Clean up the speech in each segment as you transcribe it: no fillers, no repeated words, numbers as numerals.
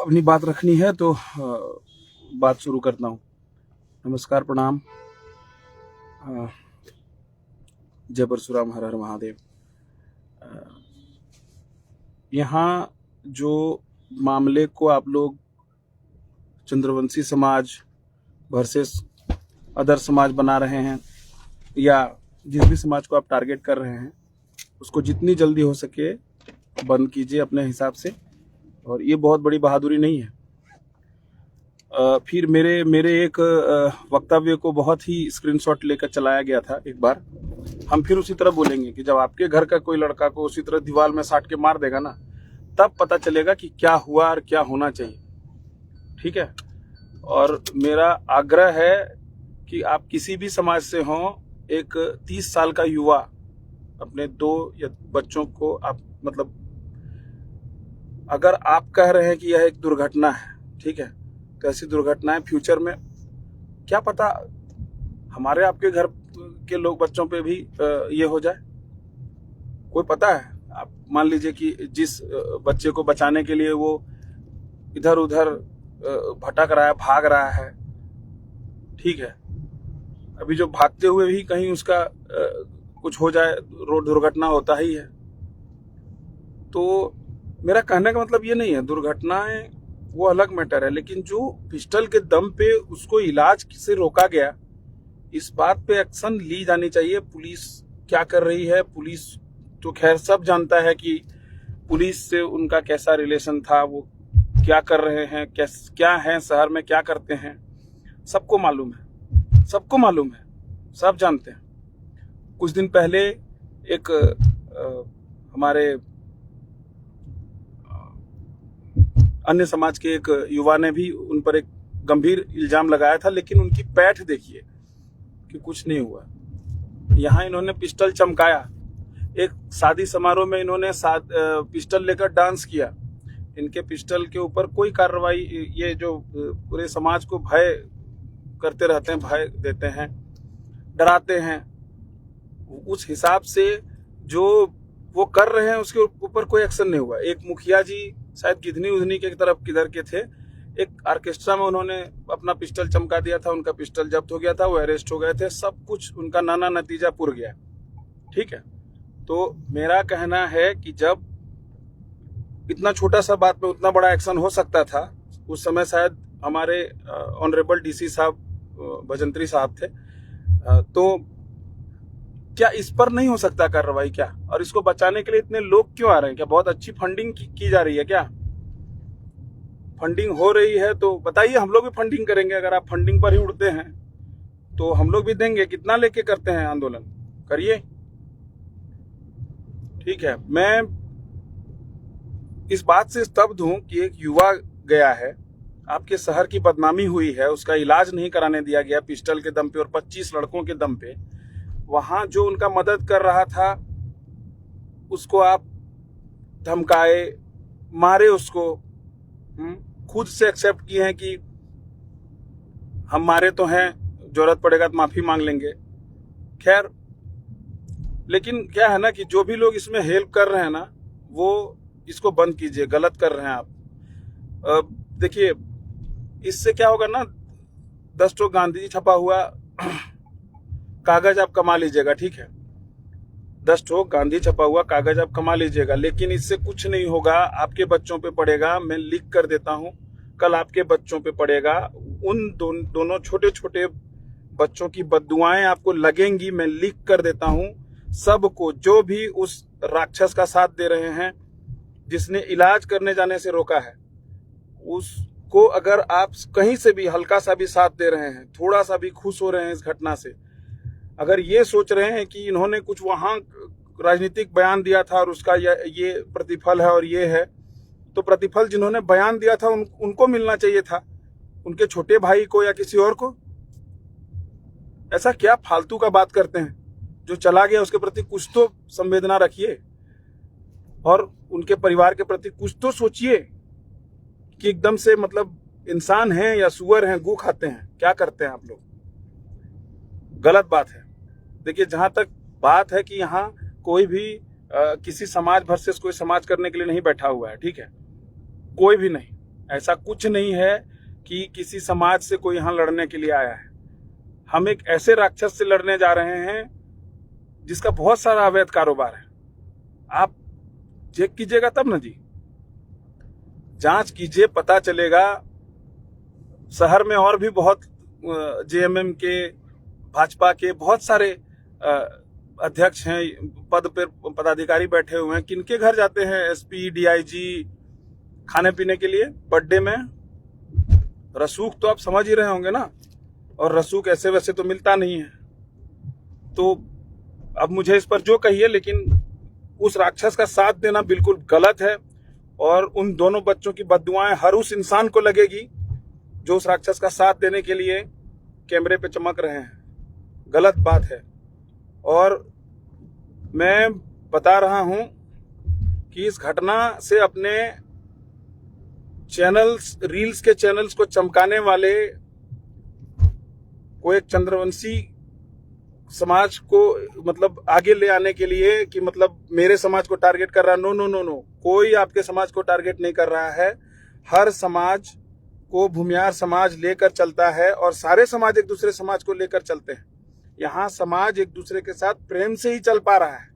अपनी बात रखनी है तो बात शुरू करता हूँ। नमस्कार, प्रणाम। जय परशुराम, हर हर महादेव। यहाँ जो मामले को आप लोग चंद्रवंशी समाज वर्सेस अदर समाज बना रहे हैं, या जिस भी समाज को आप टारगेट कर रहे हैं, उसको जितनी जल्दी हो सके बंद कीजिए अपने हिसाब से। और ये बहुत बड़ी बहादुरी नहीं है। फिर मेरे एक वक्तव्य को बहुत ही स्क्रीनशॉट लेकर चलाया गया था एक बार। हम फिर उसी तरह बोलेंगे कि जब आपके घर का कोई लड़का को उसी तरह दीवार में साट के मार देगा ना, तब पता चलेगा कि क्या हुआ और क्या होना चाहिए। ठीक है। और मेरा आग्रह है कि आप किसी भी समाज से हों, एक 30 साल का युवा अपने 2 या बच्चों को आप मतलब, अगर आप कह रहे हैं कि यह एक दुर्घटना है, ठीक है, तो ऐसी दुर्घटनाएं फ्यूचर में क्या पता हमारे आपके घर के लोग बच्चों पे भी ये हो जाए। कोई पता है? आप मान लीजिए कि जिस बच्चे को बचाने के लिए वो इधर उधर भटक रहा है, भाग रहा है, ठीक है, अभी जो भागते हुए भी कहीं उसका कुछ हो जाए, रोड दुर्घटना होता ही है। तो मेरा कहने का मतलब ये नहीं है, दुर्घटनाएं वो अलग मैटर है, लेकिन जो पिस्टल के दम पे उसको इलाज से रोका गया, इस बात पे एक्शन ली जानी चाहिए। पुलिस क्या कर रही है? पुलिस तो खैर सब जानता है कि पुलिस से उनका कैसा रिलेशन था, वो क्या कर रहे हैं, क्या है, शहर में क्या करते हैं, सबको मालूम है, सबको मालूम है, सब जानते हैं। कुछ दिन पहले एक हमारे अन्य समाज के एक युवा ने भी उन पर एक गंभीर इल्जाम लगाया था, लेकिन उनकी पैठ देखिए कि कुछ नहीं हुआ। यहाँ इन्होंने पिस्टल चमकाया, एक शादी समारोह में इन्होंने पिस्टल लेकर डांस किया। इनके पिस्टल के ऊपर कोई कार्रवाई, ये जो पूरे समाज को भय करते रहते हैं, भय देते हैं, डराते हैं, उस हिसाब से जो वो कर रहे हैं उसके ऊपर कोई एक्शन नहीं हुआ। एक मुखिया जी शायद गिधनी उधनी के तरफ किधर के थे, एक ऑर्केस्ट्रा में उन्होंने अपना पिस्टल चमका दिया था, उनका पिस्टल जब्त हो गया था, वो अरेस्ट हो गए थे, सब कुछ उनका नाना नतीजा पुर गया। ठीक है। तो मेरा कहना है कि जब इतना छोटा सा बात में उतना बड़ा एक्शन हो सकता था, उस समय शायद हमारे ऑनरेबल डीसी साहब भजंत्री साहब थे, तो क्या इस पर नहीं हो सकता कार्रवाई क्या? और इसको बचाने के लिए इतने लोग क्यों आ रहे हैं? क्या बहुत अच्छी फंडिंग की जा रही है क्या? फंडिंग हो रही है तो बताइए, हम लोग भी फंडिंग करेंगे। अगर आप फंडिंग पर ही उड़ते हैं तो हम लोग भी देंगे। कितना लेके करते हैं आंदोलन, करिए। ठीक है। मैं इस बात से स्तब्ध हूं कि एक युवा गया है, आपके शहर की बदनामी हुई है, उसका इलाज नहीं कराने दिया गया पिस्टल के दम पे और 25 लड़कों के दम पे। वहां जो उनका मदद कर रहा था उसको आप धमकाए, मारे उसको, खुद से एक्सेप्ट किए हैं कि हम मारे तो हैं, जरूरत पड़ेगा तो माफी मांग लेंगे। खैर, लेकिन क्या है ना कि जो भी लोग इसमें हेल्प कर रहे हैं ना, वो इसको बंद कीजिए, गलत कर रहे हैं आप। देखिए, इससे क्या होगा ना, 10 ठो गांधी जी छपा हुआ कागज आप कमा लीजिएगा, ठीक है, 10 ठो गांधी छपा हुआ कागज आप कमा लीजिएगा, लेकिन इससे कुछ नहीं होगा। आपके बच्चों पे पड़ेगा, मैं लिख कर देता हूं, कल आपके बच्चों पे पड़ेगा। उन दोनों छोटे छोटे बच्चों की बद्दुआएं आपको लगेंगी, मैं लिख कर देता हूं। सबको, जो भी उस राक्षस का साथ दे रहे हैं, जिसने इलाज करने जाने से रोका है, उसको अगर आप कहीं से भी हल्का सा भी साथ दे रहे हैं, थोड़ा सा भी खुश हो रहे हैं इस घटना से, अगर ये सोच रहे हैं कि इन्होंने कुछ वहां राजनीतिक बयान दिया था और उसका ये प्रतिफल है और ये है, तो प्रतिफल जिन्होंने बयान दिया था उनको मिलना चाहिए था, उनके छोटे भाई को या किसी और को। ऐसा क्या फालतू का बात करते हैं? जो चला गया उसके प्रति कुछ तो संवेदना रखिए, और उनके परिवार के प्रति कुछ तो सोचिए कि एकदम से मतलब इंसान हैं या सुअर हैं, गू खाते हैं, क्या करते हैं आप लोग? गलत बात है। देखिए, जहां तक बात है कि यहाँ कोई भी किसी समाज वर्सेस कोई समाज करने के लिए नहीं बैठा हुआ है, ठीक है, कोई भी नहीं, ऐसा कुछ नहीं है कि किसी समाज से कोई यहाँ लड़ने के लिए आया है। हम एक ऐसे राक्षस से लड़ने जा रहे हैं जिसका बहुत सारा अवैध कारोबार है। आप चेक कीजिएगा तब ना जी, जांच कीजिए, पता चलेगा। शहर में और भी बहुत जेएमएम के, भाजपा के बहुत सारे अध्यक्ष हैं, पद पर पदाधिकारी बैठे हुए हैं। किनके घर जाते हैं एसपी, डीआईजी खाने पीने के लिए बर्थडे में? रसूख तो आप समझ ही रहे होंगे ना, और रसूख ऐसे वैसे तो मिलता नहीं है। तो अब मुझे इस पर जो कहिए, लेकिन उस राक्षस का साथ देना बिल्कुल गलत है, और उन दोनों बच्चों की बद्दुआएं हर उस इंसान को लगेगी जो उस राक्षस का साथ देने के लिए कैमरे पे चमक रहे हैं। गलत बात है। और मैं बता रहा हूं कि इस घटना से अपने चैनल्स, रील्स के चैनल्स को चमकाने वाले को एक चंद्रवंशी समाज को मतलब आगे ले आने के लिए कि मतलब मेरे समाज को टारगेट कर रहा है, नो नो नो नो, कोई आपके समाज को टारगेट नहीं कर रहा है। हर समाज को भूमियार समाज लेकर चलता है, और सारे समाज एक दूसरे समाज को लेकर चलते हैं। यहाँ समाज एक दूसरे के साथ प्रेम से ही चल पा रहा है।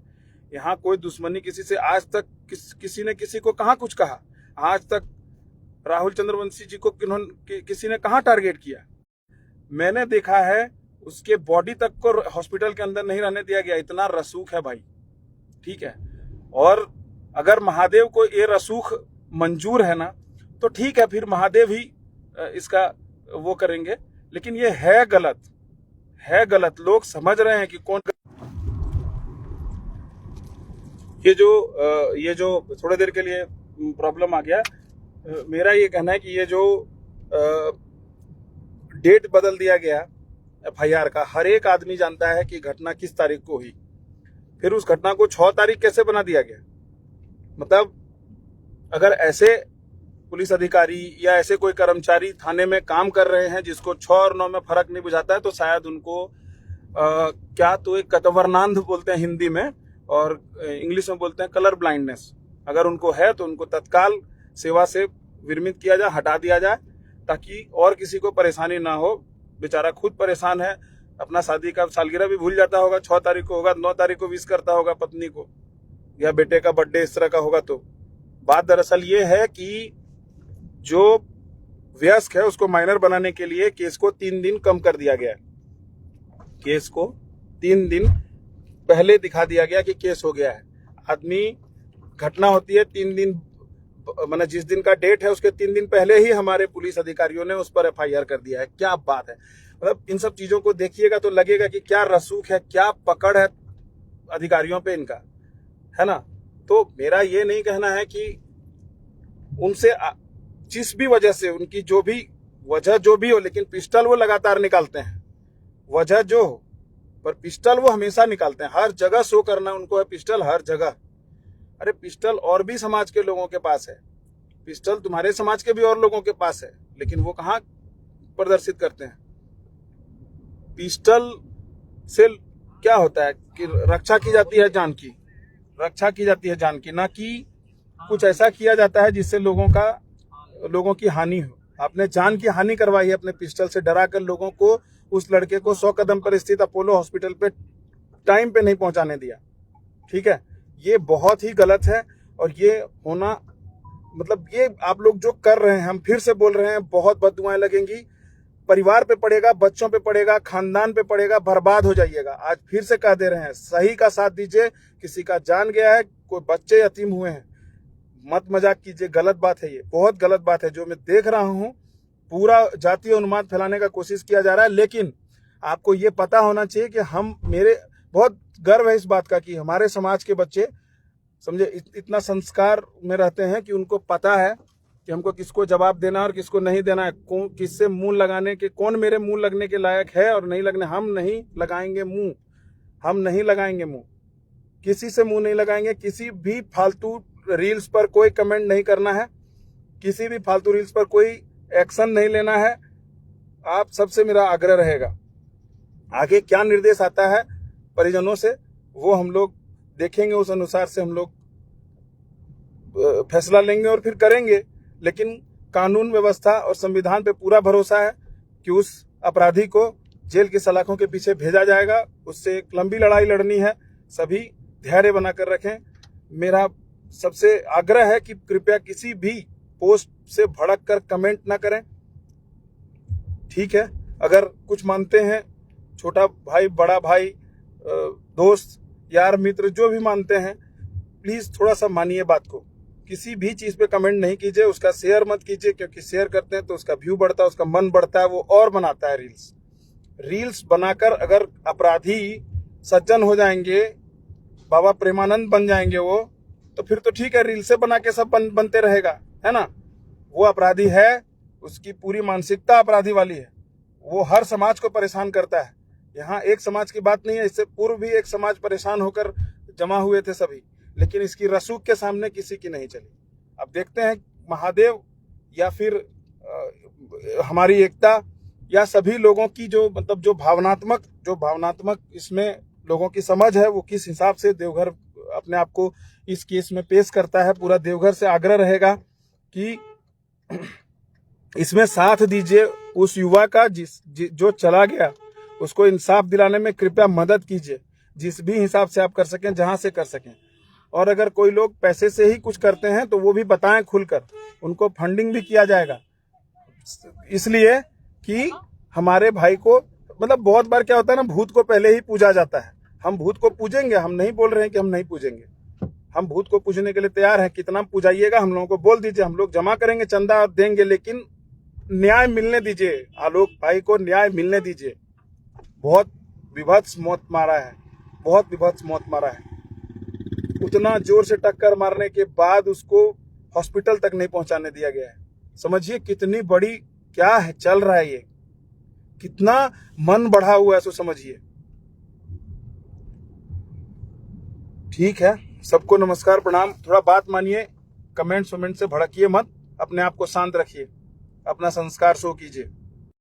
यहाँ कोई दुश्मनी किसी से आज तक किसी ने किसी को कहाँ कुछ कहा? आज तक राहुल चंद्रवंशी जी को किसी ने कहाँ टारगेट किया? मैंने देखा है उसके बॉडी तक को हॉस्पिटल के अंदर नहीं रहने दिया गया। इतना रसूख है भाई, ठीक है। और अगर महादेव को ये रसूख मंजूर है ना, तो ठीक है, फिर महादेव ही इसका वो करेंगे। लेकिन ये है गलत, है गलत। लोग समझ रहे हैं कि कौन। ये जो थोड़ी देर के लिए प्रॉब्लम आ गया, मेरा ये कहना है कि ये जो डेट बदल दिया गया एफआईआर का, हर एक आदमी जानता है कि घटना किस तारीख को हुई। फिर उस घटना को 6 तारीख कैसे बना दिया गया? मतलब अगर ऐसे पुलिस अधिकारी या ऐसे कोई कर्मचारी थाने में काम कर रहे हैं जिसको 6 और 9 में फर्क नहीं बुझाता है, तो शायद उनको क्या तो एक कतवरनांध बोलते हैं हिंदी में, और इंग्लिश में बोलते हैं कलर ब्लाइंडनेस। अगर उनको है तो उनको तत्काल सेवा से विरमित किया जाए, हटा दिया जाए, ताकि और किसी को परेशानी ना हो। बेचारा खुद परेशान है, अपना शादी का सालगिरह भी भूल जाता होगा। 6 तारीख को होगा, 9 तारीख को विश करता होगा पत्नी को, या बेटे का बर्थडे इस तरह का होगा। तो बात दरअसल ये है कि जो वयस्क है उसको माइनर बनाने के लिए केस को 3 दिन कम कर दिया गया। केस को 3 दिन पहले दिखा दिया गया कि केस हो गया है। आदमी, घटना होती है 3 दिन, मतलब जिस दिन का डेट है उसके 3 दिन पहले ही हमारे पुलिस अधिकारियों ने उस पर एफआईआर कर दिया है। क्या बात है! मतलब इन सब चीजों को देखिएगा तो लगेगा कि क्या रसूख है, क्या पकड़ है अधिकारियों पे इनका, है ना। तो मेरा ये नहीं कहना है कि उनसे जिस भी वजह से, उनकी जो भी वजह जो भी हो, लेकिन पिस्टल वो लगातार निकालते हैं। वजह जो हो, पर पिस्टल वो हमेशा निकालते हैं। हर जगह शो करना उनको है पिस्टल, हर जगह। अरे पिस्टल और भी समाज के लोगों के पास है, पिस्टल तुम्हारे समाज के भी और लोगों के पास है, लेकिन वो कहाँ प्रदर्शित करते हैं? पिस्टल से क्या होता है कि रक्षा की जाती है जान की, रक्षा की जाती है जान की, ना कि कुछ ऐसा किया जाता है जिससे लोगों की हानि हो। आपने जान की हानि करवाई है अपने पिस्टल से, डरा कर लोगों को, उस लड़के को 100 कदम पर स्थित अपोलो हॉस्पिटल पे टाइम पे नहीं पहुंचाने दिया। ठीक है, ये बहुत ही गलत है। और ये होना, मतलब ये आप लोग जो कर रहे हैं, हम फिर से बोल रहे हैं, बहुत बददुआएं लगेंगी, परिवार पे पड़ेगा, बच्चों पे पड़ेगा, खानदान पे पड़ेगा, बर्बाद हो जाइएगा। आज फिर से कह दे रहे हैं, सही का साथ दीजिए। किसी का जान गया है, कोई बच्चे यतीम हुए हैं, मत मजाक कीजिए। गलत बात है, ये बहुत गलत बात है। जो मैं देख रहा हूं, पूरा जातीय उन्माद फैलाने का कोशिश किया जा रहा है। लेकिन आपको ये पता होना चाहिए कि मेरे बहुत गर्व है इस बात का कि हमारे समाज के बच्चे, समझे, इतना संस्कार में रहते हैं कि उनको पता है कि हमको किसको जवाब देना और किसको नहीं देना है, किससे मुंह लगाने के, कौन मेरे मुंह लगने के लायक है और नहीं लगने। हम नहीं लगाएंगे मुंह, हम नहीं लगाएंगे मुंह, किसी से मुंह नहीं लगाएंगे। किसी भी फालतू रील्स पर कोई कमेंट नहीं करना है, किसी भी फालतू रील्स पर कोई एक्शन नहीं लेना है। आप सबसे मेरा आग्रह रहेगा। आगे क्या निर्देश आता है परिजनों से, वो हम लोग देखेंगे, उस अनुसार से हम लोग फैसला लेंगे और फिर करेंगे। लेकिन कानून व्यवस्था और संविधान पे पूरा भरोसा है कि उस अपराधी को जेल की सलाखों के पीछे भेजा जाएगा। उससे एक लंबी लड़ाई लड़नी है, सभी धैर्य बनाकर रखें। मेरा सबसे आग्रह है कि कृपया किसी भी पोस्ट से भड़क कर कमेंट ना करें, ठीक है। अगर कुछ मानते हैं, छोटा भाई, बड़ा भाई, दोस्त, यार, मित्र, जो भी मानते हैं, प्लीज थोड़ा सा मानिए बात को। किसी भी चीज पे कमेंट नहीं कीजिए, उसका शेयर मत कीजिए, क्योंकि शेयर करते हैं तो उसका व्यू बढ़ता है, उसका मन बढ़ता है, वो और बनाता है रील्स बनाकर। अगर अपराधी सज्जन हो जाएंगे, बाबा प्रेमानंद बन जाएंगे वो, तो फिर तो ठीक है, रील से बना के सब बनते रहेगा, है ना। वो अपराधी है, उसकी पूरी मानसिकता अपराधी वाली है, वो हर समाज को परेशान करता है। यहाँ एक समाज की बात नहीं है, इससे पूर्व भी एक समाज परेशान होकर जमा हुए थे सभी, लेकिन इसकी रसूख के सामने किसी की नहीं चली। अब देखते हैं महादेव या फिर हमारी एकता या सभी लोगों की जो मतलब जो भावनात्मक इसमें लोगों की समझ है, वो किस हिसाब से देवघर अपने आप को इस केस में पेश करता है। पूरा देवघर से आग्रह रहेगा कि इसमें साथ दीजिए, उस युवा का जो चला गया, उसको इंसाफ दिलाने में कृपया मदद कीजिए, जिस भी हिसाब से आप कर सकें, जहां से कर सकें। और अगर कोई लोग पैसे से ही कुछ करते हैं तो वो भी बताएं खुलकर, उनको फंडिंग भी किया जाएगा, इसलिए कि हमारे भाई को, मतलब बहुत बार क्या होता है ना, भूत को पहले ही पूजा जाता है। हम भूत को पूजेंगे, हम नहीं बोल रहे हैं कि हम नहीं पूजेंगे, हम भूत को पूजने के लिए तैयार हैं। कितना पूजाइएगा हम लोगों को बोल दीजिए, हम लोग जमा करेंगे, चंदा और देंगे, लेकिन न्याय मिलने दीजिए, आलोक भाई को न्याय मिलने दीजिए। बहुत विभत्स मौत मारा है, बहुत विभत्स मौत मारा है। उतना जोर से टक्कर मारने के बाद उसको हॉस्पिटल तक नहीं पहुंचाने दिया गया है। समझिए कितनी बड़ी क्या है चल रहा है, ये कितना मन बढ़ा हुआ है, सो समझिए। ठीक है, सबको नमस्कार, प्रणाम। थोड़ा बात मानिए, कमेंट से भड़किए मत, अपने आप को शांत रखिए, अपना संस्कार शो कीजिए।